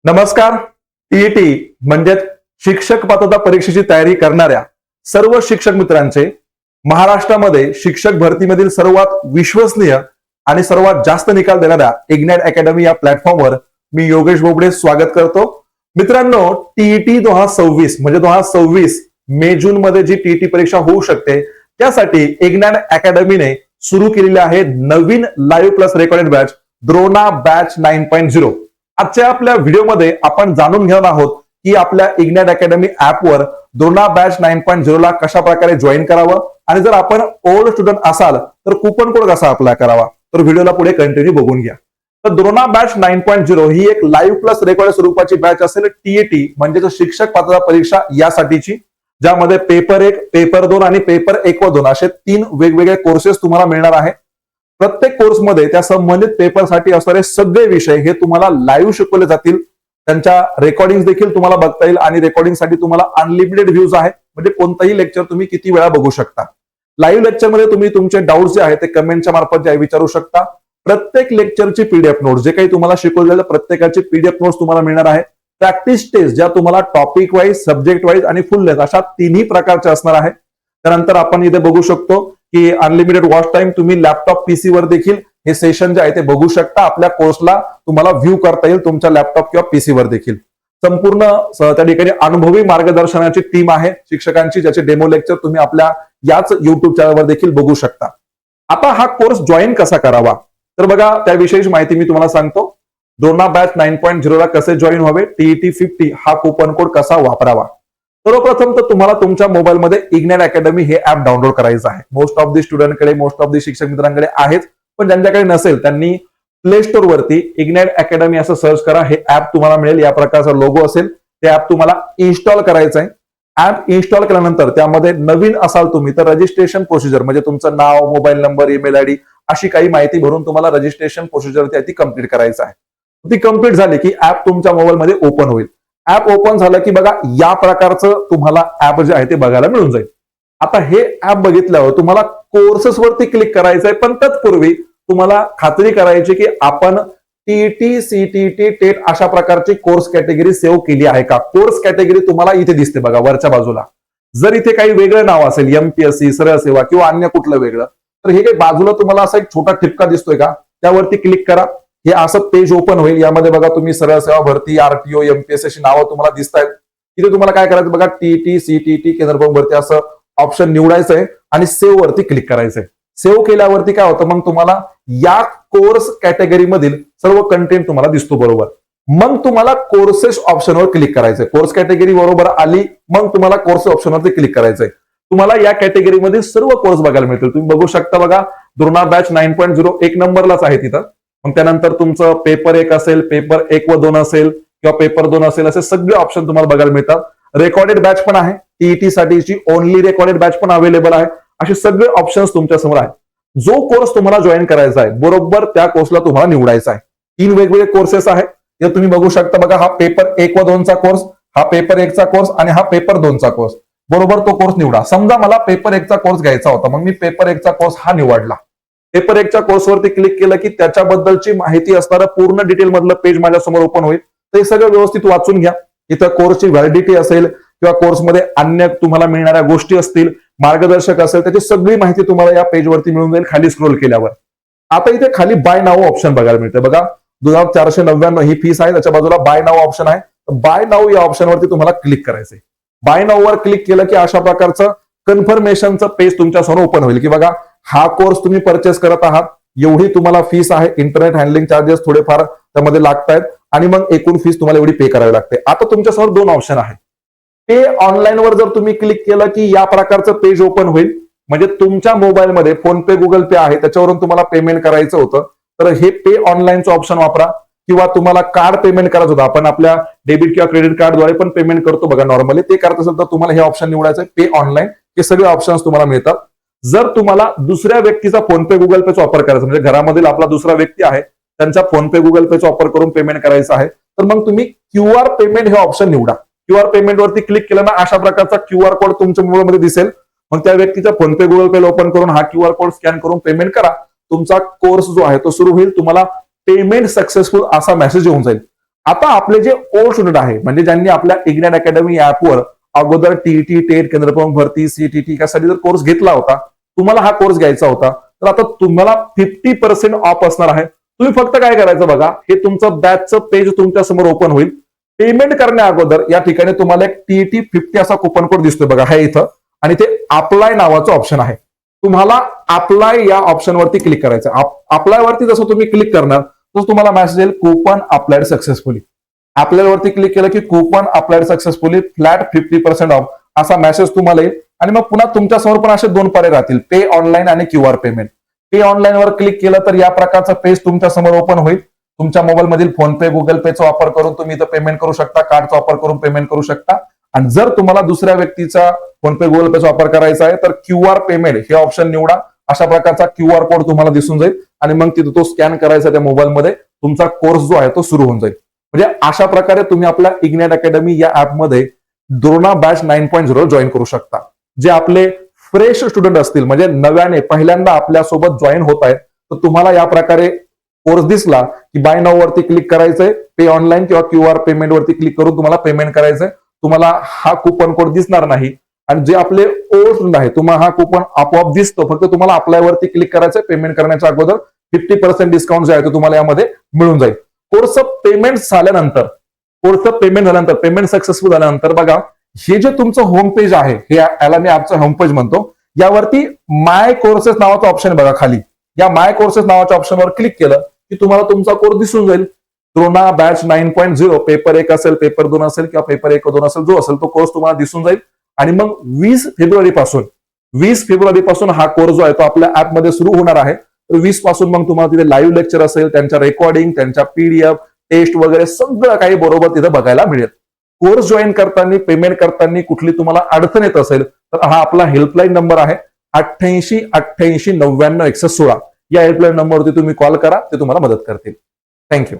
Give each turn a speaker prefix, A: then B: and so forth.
A: नमस्कार. टीईटी म्हणजे शिक्षक पात्रता परीक्षेची तयारी करणाऱ्या सर्व शिक्षक मित्रांचे महाराष्ट्रामध्ये शिक्षक भरतीमधील सर्वात विश्वसनीय आणि सर्वात जास्त निकाल देणाऱ्या इग्नाइट अकॅडमी या प्लॅटफॉर्मवर मी योगेश बोबडे स्वागत करतो. मित्रांनो, टीईटी 2026 म्हणजे 2026 मे जून मध्ये जी टीईटी परीक्षा होऊ शकते त्यासाठी इग्नाइट अकॅडमीने सुरू केलेली आहे नवीन live plus recorded batch Drona batch 9.0. आजच्या आपल्या व्हिडिओमध्ये आपण जाणून घेणार आहोत की आपल्या इग्नाइट अकॅडमी ऍपवर द्रोणा बॅच 9.0 ला कशा प्रकारे जॉईन करावं आणि जर आपण ओल्ड स्टुडंट असाल तर कूपन कोड कसा अप्लाय करावा. तर व्हिडिओला पुढे कंटिन्यू बघून घ्या. तर द्रोणा बॅच 9.0 ही एक लाईव्ह प्लस रेकॉर्ड स्वरूपाची बॅच असेल टीईटी म्हणजे शिक्षक पात्रता परीक्षा यासाठीची, ज्यामध्ये पेपर 1, पेपर 2 आणि पेपर 1 व 2 असे 3 वेगवेगळे कोर्सेस तुम्हाला मिळणार आहे. प्रत्येक कोर्समध्ये त्या संबंधित पेपरसाठी असणारे सगळे विषय हे तुम्हाला लाईव्ह शिकवले जातील. त्यांच्या रेकॉर्डिंग देखील तुम्हाला बघता येईल आणि रेकॉर्डिंगसाठी तुम्हाला अनलिमिटेड व्ह्यूज आहे, म्हणजे कोणताही लेक्चर तुम्ही किती वेळा बघू शकता. लाईव्ह लेक्चरमध्ये तुम्ही तुमचे डाऊट्स जे आहेत ते कमेंटच्या मार्फत जे विचारू शकता. प्रत्येक लेक्चरची पीडीएफ नोट्स, जे काही तुम्हाला शिकवलेलं प्रत्येकाची पीडीएफ नोट्स तुम्हाला मिळणार आहे. प्रॅक्टिस टेस्ट ज्या तुम्हाला टॉपिक वाईज, सब्जेक्ट वाईज आणि फुल लेंथ अशा तिन्ही प्रकारच्या असणार आहे. त्यानंतर आपण इथे बघू शकतो की अनलिमिटेड वॉच टाइम तुम्ही लॅपटॉप पीसी वर देखील हे सेशन जे आहे ते बघू शकता. आपल्या कोर्सला तुम्हाला व्ह्यू करता येईल तुमच्या लॅपटॉप किंवा पीसी वर देखील. संपूर्ण त्या ठिकाणी अनुभवी मार्गदर्शनाची टीम आहे शिक्षकांची, ज्याचे डेमो लेक्चर तुम्ही आपल्या याच युट्यूब चॅनलवर देखील बघू शकता. आता हा कोर्स जॉईन कसा करावा तर बघा, त्याविषयीची माहिती मी तुम्हाला सांगतो. द्रोणा बॅच 9.0 ला कसे जॉईन व्हावे, टीईटी 50 हा कूपन कोड कसा वापरावा. सर्वप्रथम तर तुम्हाला तुमच्या मोबाईलमध्ये इग्नाइट अकॅडमी हे ऍप डाउनलोड करायचं आहे. मोस्ट ऑफ दी स्टुडंटकडे, मोस्ट ऑफ दी शिक्षक मित्रांकडे आहेच, पण ज्यांच्याकडे नसेल त्यांनी प्ले स्टोर वरती इग्नाइट अकॅडमी असं सर्च करा. हे ऍप तुम्हाला मिळेल. या प्रकारचा लोगो असेल, ते ऍप तुम्हाला इन्स्टॉल करायचं आहे. ऍप इन्स्टॉल केल्यानंतर त्यामध्ये नवीन असाल तुम्ही तर रजिस्ट्रेशन प्रोसिजर म्हणजे तुमचं नाव, मोबाईल नंबर, ईमेल आयडी अशी काही माहिती भरून तुम्हाला रजिस्ट्रेशन प्रोसिजर ती कंप्लीट करायचं आहे. ती कंप्लीट झाली की ऍप तुमच्या मोबाईलमध्ये ओपन होईल. ऍप ओपन झालं की बघा या प्रकारचं तुम्हाला ऍप जे आहे ते बघायला मिळून जाईल. आता हे ऍप बघितल्यावर तुम्हाला कोर्सेस वरती क्लिक करायचं आहे, पण तत्पूर्वी तुम्हाला खात्री करायची की आपण टीईटी, सीटीटी, टेट अशा प्रकारची कोर्स कॅटेगरी सेव्ह केली आहे का. कोर्स कॅटेगरी तुम्हाला इथे दिसते बघा वरच्या बाजूला. जर इथे काही वेगळं नाव असेल, एमपीएससी, सरळ सेवा किंवा अन्य कुठलं वेगळं, तर हे काही बाजूला तुम्हाला असा एक छोटा ठिपका दिसतोय का, त्यावरती क्लिक करा. हे असं पेज ओपन होईल. यामध्ये बघा तुम्ही सरळ सेवा भरती, आरटीओ, एमपीएससी अशी नावं तुम्हाला दिसत आहेत. इथे तुम्हाला काय करायचं बघा, टीईटी, सीटीटी, केंद्र भरती असं ऑप्शन निवडायचं आहे आणि सेव्ह वरती क्लिक करायचंय. सेव्ह केल्यावरती काय होतं, मग तुम्हाला या कोर्स कॅटेगरी मधील सर्व कंटेंट तुम्हाला दिसतो बरोबर. मग तुम्हाला कोर्सेस ऑप्शनवर क्लिक करायचंय. कोर्स कॅटेगरी बरोबर आली, मग तुम्हाला कोर्स ऑप्शनवरती क्लिक करायचंय. तुम्हाला या कॅटेगरीमध्ये सर्व कोर्स बघायला मिळतील. तुम्ही बघू शकता बघा, द्रोणा बॅच 9.0 एक नंबरलाच आहे तिथं. मग त्यानंतर तुमचं पेपर 1 असेल, पेपर 1 व 2 असेल किंवा पेपर 2 असेल, असे सगळे ऑप्शन तुम्हाला बघायला मिळतात. रेकॉर्डेड बॅच पण आहे. टीईटी साठीची ओनली रेकॉर्डेड बॅच पण अवेलेबल आहे. असे सगळे ऑप्शन्स तुमच्या समोर आहेत. जो कोर्स तुम्हाला जॉईन करायचा आहे बरोबर त्या कोर्सला तुम्हाला निवडायचा आहे. 3 वेगवेगळे कोर्सेस आहेत. हे तुम्ही बघू शकता बघा, हा पेपर 1 व 2 चा कोर्स, हा पेपर 1 चा कोर्स आणि हा पेपर 2 चा कोर्स. बरोबर तो कोर्स निवडा. समजा मला पेपर 1 चा कोर्स घ्यायचा होता, मग मी पेपर 1 चा कोर्स हा निवडला. पेपर 1 च्या कोर्सवरती क्लिक केलं की त्याच्याबद्दलची माहिती असणारं पूर्ण डिटेल मधलं पेज माझ्या समोर ओपन होईल. ते सगळं व्यवस्थित वाचून घ्या. इथं कोर्सची व्हॅलिडिटी असेल किंवा कोर्समध्ये अन्य तुम्हाला मिळणाऱ्या गोष्टी असतील, मार्गदर्शक असेल, त्याची सगळी माहिती तुम्हाला या पेजवरती मिळून जाईल खाली स्क्रोल केल्यावर. आता इथे खाली बाय नाव ऑप्शन बघायला मिळते बघा. 2499 ही फीस आहे. त्याच्या बाजूला बाय नाव ऑप्शन आहे. बाय नाव या ऑप्शनवरती तुम्हाला क्लिक करायचंय. बाय नाव वर क्लिक केलं की अशा प्रकारचं कन्फर्मेशनचं पेज तुमच्या समोर ओपन होईल की बघा हा कोर्स तुम्ही परचेस करत आहात, एवढी तुम्हाला फीस आहे. इंटरनेट हँडलिंग चार्जेस थोडेफार त्यामध्ये लागतायत आणि मग एकूण फीस तुम्हाला एवढी पे करावी लागते. आता तुमच्या समोर 2 ऑप्शन आहेत. पे ऑनलाईन वर जर तुम्ही क्लिक केलं की या प्रकारचं पेज ओपन होईल. म्हणजे तुमच्या मोबाईलमध्ये फोन पे, गुगल पे आहे, त्याच्यावरून तुम्हाला पेमेंट करायचं होतं तर हे पे ऑनलाईनचं ऑप्शन वापरा. किंवा तुम्हाला कार्ड पेमेंट करायचं होतं, आपण आपल्या डेबिट किंवा क्रेडिट कार्डद्वारे पण पेमेंट करतो बघा नॉर्मली, ते करत असेल तर तुम्हाला हे ऑप्शन निवडायचं पे ऑनलाईन. हे सगळे ऑप्शन्स तुम्हाला मिळतात. जर तुम्हाला दुसऱ्या व्यक्तीचा फोन पे, गुगल पेचा वापर करायचा, म्हणजे घरामधील आपला दुसरा व्यक्ती आहे त्यांचा फोन पे, गुगल पेचा वापर करून पेमेंट करायचा आहे, तर मग तुम्ही क्यूआर पेमेंट हे ऑप्शन निवडा. क्यूआर पेमेंट वरती क्लिक केलं ना अशा प्रकारचा क्यूआर कोड तुमच्या मोबाईलमध्ये दिसेल. मग त्या व्यक्तीचा फोन पे, गुगल पे ओपन करून हा क्यूआर कोड स्कॅन करून पेमेंट करा. तुमचा कोर्स जो आहे तो सुरू होईल. तुम्हाला पेमेंट सक्सेसफुल असा मेसेज येऊन जाईल. आता आपले जे ओल्ड स्टुडंट आहे, म्हणजे ज्यांनी आपल्या इग्नाइट अकॅडमी ऍपवर अगोदर टीईटी, टेट, केंद्र प्रमुख भरती, सीटीटी यासाठी जर कोर्स घेतला होता, तुम्हाला हा कोर्स घ्यायचा होता, तर आता तुम्हाला 50% ऑफ असणार आहे. तुम्ही फक्त काय करायचं बघा, हे तुमचं बॅचचं पेज तुमच्या समोर ओपन होईल. पेमेंट करण्या अगोदर या ठिकाणी तुम्हाला एक टीईटी 50 असा कुपन कोड दिसतोय बघा, हे इथं, आणि ते अप्लाय नावाचं ऑप्शन आहे. तुम्हाला अप्लाय या ऑप्शनवरती क्लिक करायचं. अप्लाय वरती जसं तुम्ही क्लिक करणार तसं तुम्हाला मेसेज येईल, कूपन अप्लाइड सक्सेसफुली. अप्लाय वरती क्लिक केलं की coupon applied successfully flat 50% of असा मेसेज तुम्हाला येईल. आणि मग पुन्हा तुमच्या समोर पण असे दोन पर्याय राहतील, पे ऑनलाईन आणि क्यूआर पेमेंट. पे ऑनलाईन वर क्लिक केलं तर या प्रकारचं पेज तुमच्या समोर ओपन होईल. तुमच्या मोबाईल मधील फोन पे, गुगल पेचा वापर करून तुम्ही इथं पेमेंट करू शकता, कार्डचा वापर करून पेमेंट करू शकता. आणि जर तुम्हाला दुसऱ्या व्यक्तीचा फोन पे, गुगल पेचा वापर करायचा आहे तर क्यूआर पेमेंट हे ऑप्शन निवडा. अशा प्रकारचा क्यूआर कोड तुम्हाला दिसून जाईल आणि मग तिथे तो स्कॅन करायचा त्या मोबाईलमध्ये, तुमचा कोर्स जो आहे तो सुरू होऊन जाईल. म्हणजे अशा प्रकारे तुम्ही आपल्या इग्नाइट अकॅडमी या ऍपमध्ये द्रोणा बॅच 9.0 जॉईन करू शकता. जे आपले फ्रेश स्टुडंट असतील, म्हणजे नव्याने पहिल्यांदा आपल्यासोबत जॉईन होत आहेत, तर तुम्हाला या प्रकारे कोर्स दिसला की बाय नाव वरती क्लिक करायचंय, पे ऑनलाईन किंवा क्यूआर पेमेंट वरती क्लिक करून तुम्हाला पेमेंट करायचंय. तुम्हाला हा कुपन कोड दिसणार नाही. आणि जे आपले ओल्ड स्टुडंट आहे, तुम्हाला हा कुपन आपोआप दिसतो, फक्त तुम्हाला अप्लाय वरती क्लिक करायचंय. पेमेंट करण्याच्या अगोदर 50% डिस्काउंट जे आहे ते तुम्हाला यामध्ये मिळून जाईल. कोर्सचं पेमेंट झाल्यानंतर, पेमेंट सक्सेसफुल झाल्यानंतर बघा, हे जे तुमचं होम पेज आहे, हे याला मी ऍपचं होम पेज म्हणतो, यावरती माय कोर्सेस नावाचा ऑप्शन आहे बघा खाली. या माय कोर्सेस नावाच्या ऑप्शनवर क्लिक केलं की तुम्हाला तुमचा कोर्स दिसून जाईल. द्रोणा बॅच 9.0 पेपर 1 असेल, पेपर 2 असेल किंवा पेपर 1-2 असेल, जो असेल तो कोर्स तुम्हाला दिसून जाईल. आणि मग 20 फेब्रुवारी पासून हा कोर्स जो आहे तो आपल्या ऍपमध्ये सुरू होणार आहे. 20 पासून मग तुम्हाला तिथे लाईव्ह लेक्चर असेल, त्यांच्या रेकॉर्डिंग, त्यांच्या पीडीएफ, टेस्ट वगैरे सगळं काही बरोबर तिथे बघायला मिळेल. कोर्स जॉईन करताना, पेमेंट करताना कुठली तुम्हाला अडचण येत असेल तर हा आपला हेल्पलाईन नंबर आहे 88 88 99 116. या हेल्पलाईन नंबरवरती तुम्ही कॉल करा, ते तुम्हाला मदत करतील. थँक्यू.